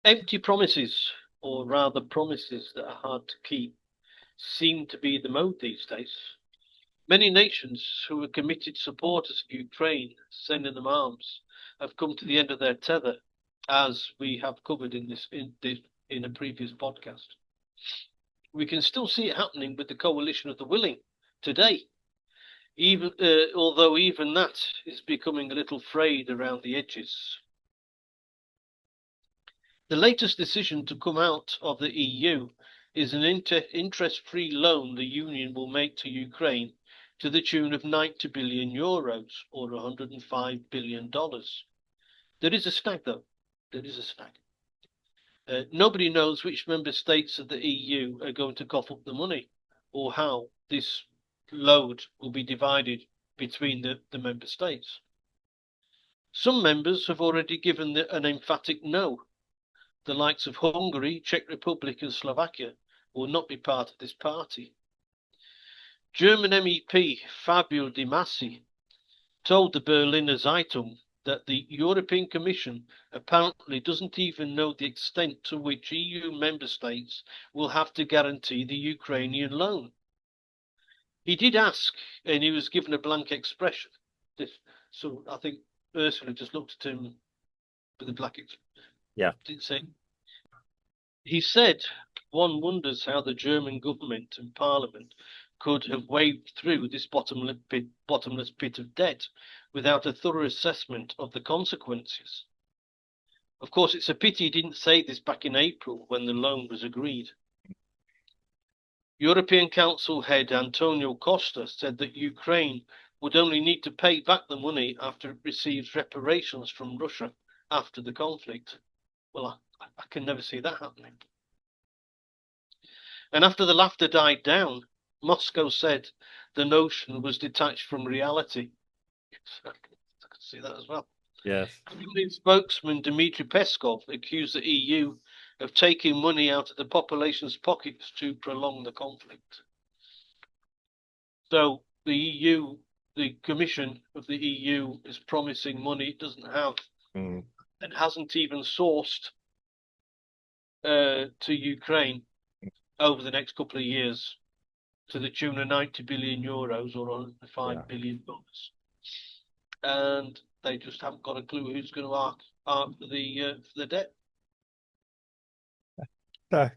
Empty promises, or rather promises that are hard to keep, seem to be the mode these days. Many nations who are committed supporters of Ukraine, sending them arms, have come to the end of their tether, as we have covered in a previous podcast. We can still see it happening with the coalition of the willing today, even although even that is becoming a little frayed around the edges. The latest decision to come out of the EU is an interest-free loan the Union will make to Ukraine to the tune of 90 billion euros or $105 billion. There is a snag, though. There is a snag. Nobody knows which member states of the EU are going to cough up the money or how this load will be divided between the member states. Some members have already given an emphatic no. The likes of Hungary, Czech Republic, and Slovakia will not be part of this party. German MEP Fabio Di Massi told the Berliner Zeitung that the European Commission apparently doesn't even know the extent to which EU member states will have to guarantee the Ukrainian loan. He did ask, and he was given a blank expression. So I think Ursula just looked at him with a blank expression. Yeah. Didn't say. He said, one wonders how the German government and parliament could have waded through this bottomless pit of debt without a thorough assessment of the consequences. Of course, it's a pity he didn't say this back in April when the loan was agreed. European Council head Antonio Costa said that Ukraine would only need to pay back the money after it receives reparations from Russia after the conflict. Well, I can never see that happening. And after the laughter died down, Moscow said the notion was detached from reality. I can see that as well. Yes. Kremlin spokesman Dmitry Peskov accused the EU of taking money out of the population's pockets to prolong the conflict. So the EU, the Commission of the EU, is promising money it doesn't have Mm. and hasn't even sourced to Ukraine over the next couple of years to the tune of 90 billion euros or Yeah. $5 billion. And they just haven't got a clue who's going to arc for the debt. So,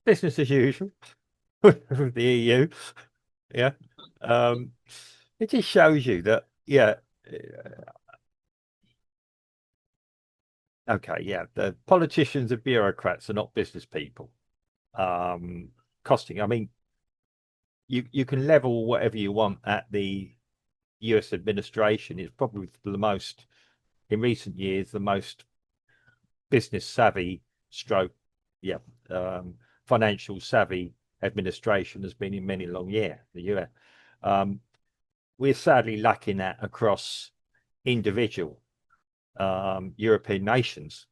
business as usual with the EU. Yeah. Um, it just shows you that, yeah. Okay, yeah. The politicians and bureaucrats are not business people. Costing. I mean, you can level whatever you want at the US administration. It's probably the most, in recent years, the most business savvy stroke, yeah, financial savvy administration has been in many long year, the US. We're sadly lacking that across individual European nations,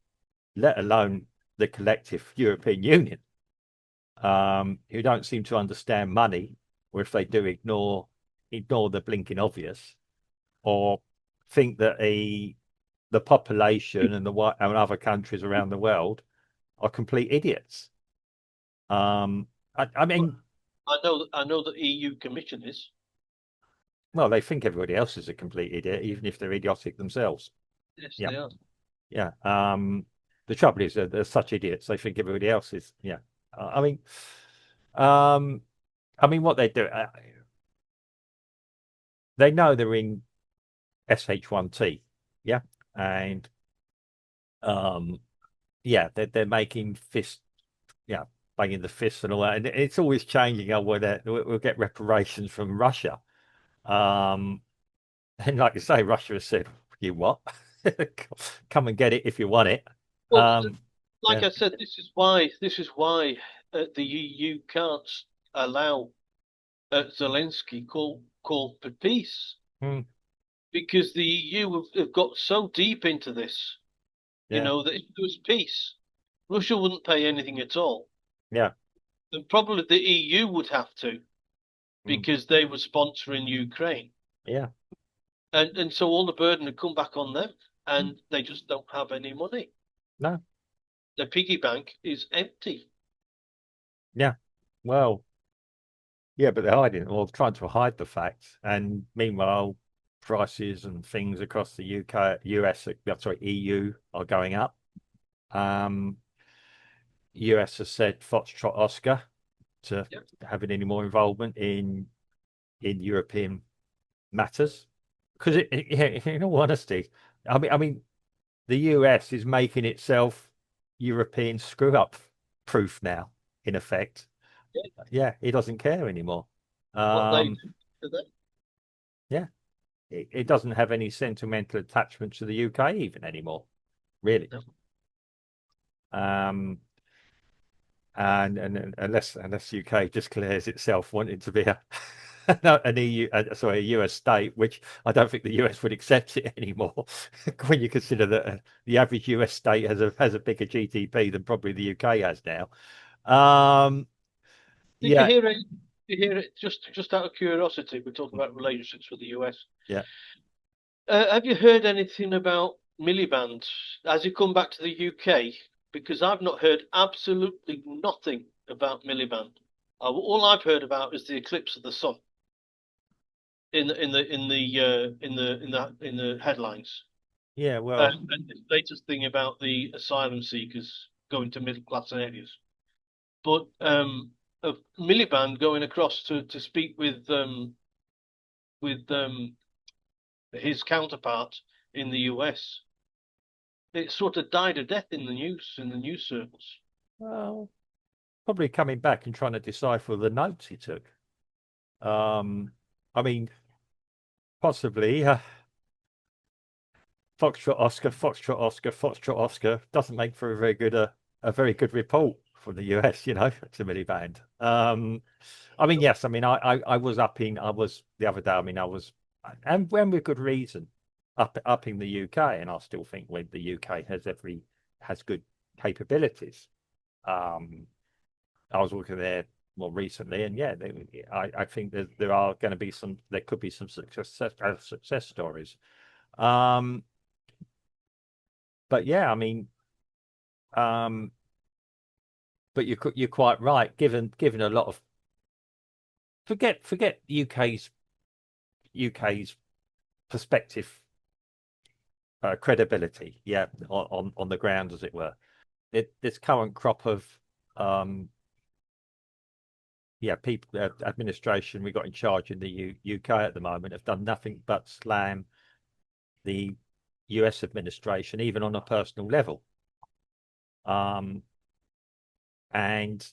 let alone the collective European Union, who don't seem to understand money, or if they do, ignore the blinking obvious, or think that the population and and other countries around the world are complete idiots. I mean, I know the EU Commission is. well, they think everybody else is a complete idiot, even if they're idiotic themselves. Yes, Yeah, they are. yeah. The trouble is that they're such idiots; they think everybody else is. Yeah. I mean, um, what they do, they know they're in SH1T, yeah, and um, yeah, they're making fist, yeah, banging the fists and all that, and it's always changing. Oh, we'll get reparations from Russia. Um, and like you say, Russia has said, "You what? Come and get it if you want it." Well, like Yeah, I said, this is why the EU can't allow Zelensky call for peace mm, because the EU have got so deep into this, you yeah, know, that if there was peace, Russia wouldn't pay anything at all. yeah, And probably the EU would have to mm, because they were sponsoring Ukraine. yeah. And so all the burden would come back on them and they just don't have any money. No, the piggy bank is empty. Yeah. Well, yeah, but they're hiding it or trying to hide the facts. And meanwhile, prices and things across the UK, US, sorry, EU are going up. Um, US has said Foxtrot Oscar to Yeah. having any more involvement in European matters. Because yeah, in all honesty, I mean, the US is making itself European screw up proof now, in effect. Yeah. Yeah, he doesn't care anymore. What they Um, do to them. yeah, it doesn't have any sentimental attachment to the UK even anymore, really. No. Um, and unless UK just declares itself wanting to be a an EU, sorry, a US state, which I don't think the US would accept it anymore. When you consider that the average US state has a bigger GDP than probably the UK has now. Um, Did you yeah, hear it? Did you hear it? Just out of curiosity, we're talking about relationships with the US. yeah. Have you heard anything about Miliband? Has he come back to the UK? Because I've not heard absolutely nothing about Miliband. All I've heard about is the eclipse of the sun in the headlines. Yeah, well, And the latest thing about the asylum seekers going to middle class areas. But of Miliband going across to speak with his counterpart in the US, it sort of died a death in the news circles. well, probably coming back and trying to decipher the notes he took. Um, I mean, possibly. Foxtrot Oscar, Foxtrot Oscar, Foxtrot Oscar doesn't make for a very good report from the US, to Miliband. I mean, yes, I mean, I was I was the other day. I mean, I was, and when with good reason, up in the UK, and I still think when the UK has good capabilities. Um, I was looking there more recently, and yeah, I think that there could be some success stories. Um, but yeah, I mean, um, but you're quite right. Given a lot of forget UK's perspective, credibility, yeah, on the ground as it were. This current crop of um, yeah, people, administration we got in charge in the UK at the moment have done nothing but slam the US administration, even on a personal level. Um, And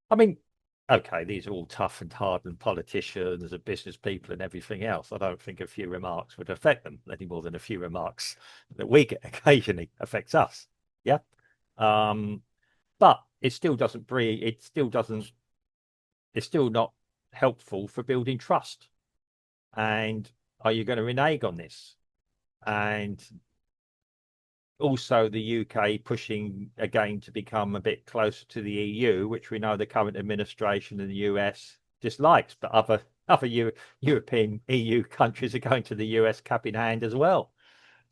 I mean, okay, these are all tough and hardened politicians and business people and everything else. I don't think a few remarks would affect them any more than a few remarks that we get occasionally affects us. Yeah. Um, but it still doesn't breed, it still doesn't, it's still not helpful for building trust. And are you going to renege on this? And also the UK pushing again to become a bit closer to the EU, which we know the current administration in the US dislikes, but other European EU countries are going to the US cap in hand as well,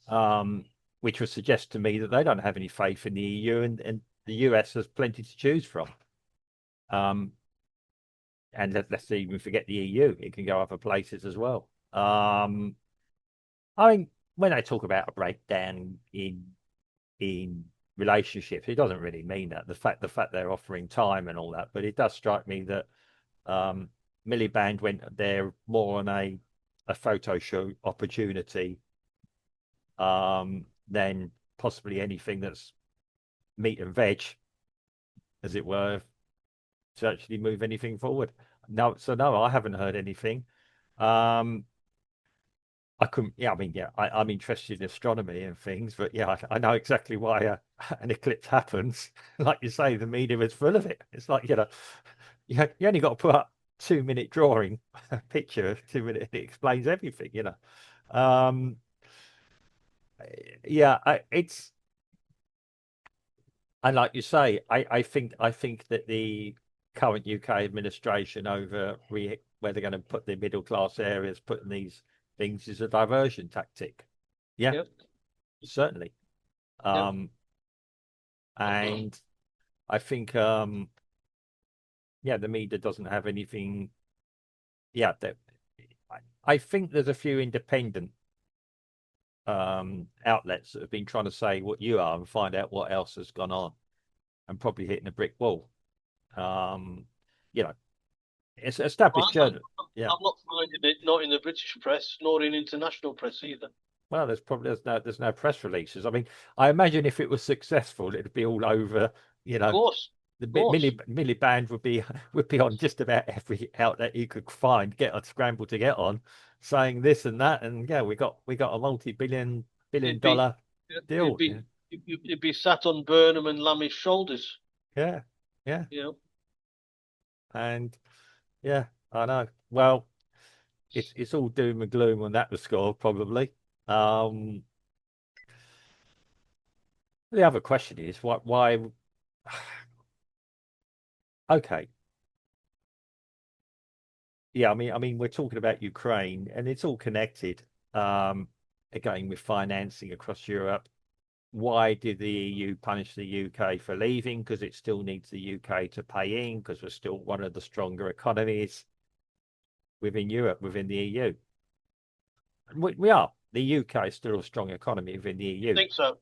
um, which would suggest to me that they don't have any faith in the EU, and the US has plenty to choose from. Um, and let's even forget the EU; it can go other places as well. I mean, when I talk about a breakdown in relationships. It doesn't really mean that the fact they're offering time and all that, but it does strike me that um, Miliband went there more on a photo shoot opportunity than possibly anything that's meat and veg, as it were, to actually move anything forward. No, so no, I haven't heard anything. Um, I couldn't. Yeah, I mean, yeah, I'm interested in astronomy and things, but yeah, I know exactly why an eclipse happens. Like you say, the media is full of it. It's like you only got to put up 2 minute drawing, a picture, 2 minute, it explains everything. Um, yeah, it's and like you say, I think that the current UK administration over where they're going to put the middle class areas, putting these things is a diversion tactic. Yeah, Yep, certainly. yep. Um, And I think, yeah, the media doesn't have anything. Yeah, I think there's a few independent outlets that have been trying to say what you are and find out what else has gone on, and probably hitting a brick wall. Um, you know, it's established I'm journal. Yeah. not finding it, not in the British press, nor in international press either. Well, there's no press releases. I mean, I imagine if it was successful, it'd be all over. You know, the Of course. Milliband would be on just about every outlet you could find, get on scramble to get on, saying this and that, and yeah, we got a multi-billion It'd be, dollar it'd deal. Yeah, be, it'd be sat on Burnham and Lammy's shoulders, yeah, yeah, you know. and yeah, I know. Well, it's all doom and gloom on that score, probably. Um, the other question is why okay. Yeah, I mean, we're talking about Ukraine, and it's all connected. Um, Again, with financing across Europe. Why did the EU punish the UK for leaving? Because it still needs the UK to pay in, because we're still one of the stronger economies within Europe, within the EU. We are. The UK is still a strong economy within the You EU. think so?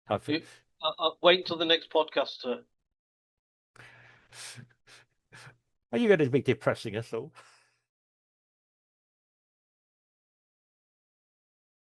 I think. You, wait until the next podcast, Are you going to be depressing us all?